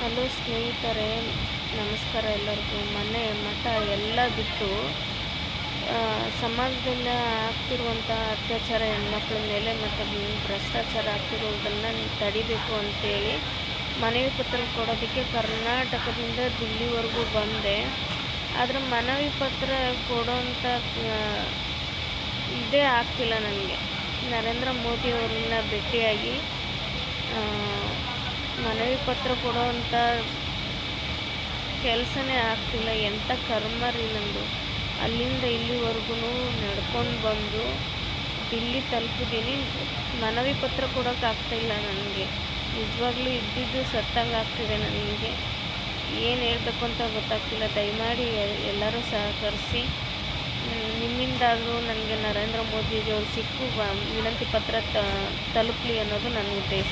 Hello ಸ್ನೇಹಿತರೆ, ನಮಸ್ಕಾರ ಎಲ್ಲರಿಗೂ. ಮನೆ ಮಠ ಎಲ್ಲ ಬಿಟ್ಟು ಸಮಾಜದಲ್ಲಿ ಆಗ್ತಿರುವಂಥ ಅತ್ಯಾಚಾರ, ಹೆಣ್ಮಕ್ಳ ಮೇಲೆ ಮತ್ತು ಭ್ರಷ್ಟಾಚಾರ ಆಗ್ತಿರುವುದನ್ನು ತಡಿಬೇಕು ಅಂತೇಳಿ ಮನವಿ ಪತ್ರ ಕೊಡೋದಕ್ಕೆ ಕರ್ನಾಟಕದಿಂದ ದಿಲ್ಲಿವರೆಗೂ ಬಂದೆ. ಆದರೆ ಮನವಿ ಪತ್ರ ಕೊಡೋಂಥ ಇದೇ ಆಗ್ತಿಲ್ಲ ನನಗೆ. ನರೇಂದ್ರ ಮೋದಿಯವ್ರನ್ನ ಭೇಟಿಯಾಗಿ ಮನವಿ ಪತ್ರ ಕೊಡೋವಂಥ ಕೆಲಸನೇ ಆಗ್ತಿಲ್ಲ. ಎಂಥ ಕರ್ಮ ರೀ ನಮ್ಮದು. ಅಲ್ಲಿಂದ ಇಲ್ಲಿವರೆಗೂ ನಡ್ಕೊಂಡು ಬಂದು ದಿಲ್ಲಿ ತಲುಪಿದ್ದೀನಿ. ಮನವಿ ಪತ್ರ ಕೊಡೋಕ್ಕಾಗ್ತಾಯಿಲ್ಲ ನನಗೆ. ನಿಜವಾಗ್ಲೂ ಇದ್ದಿದ್ದು ಸತ್ತಂಗೆ ಆಗ್ತಿದೆ ನನಗೆ. ಏನು ಹೇಳಬೇಕು ಅಂತ ಗೊತ್ತಾಗ್ತಿಲ್ಲ. ದಯಮಾಡಿ ಎಲ್ಲರೂ ಸಹಕರಿಸಿ. ನಿಮ್ಮಿಂದಾದರೂ ನನಗೆ ನರೇಂದ್ರ ಮೋದಿಯವರು ಸಿಕ್ಕು ವಿನಂತಿ ಪತ್ರ ತಲುಪಲಿ ಅನ್ನೋದು ನನ್ನ ಉದ್ದೇಶ.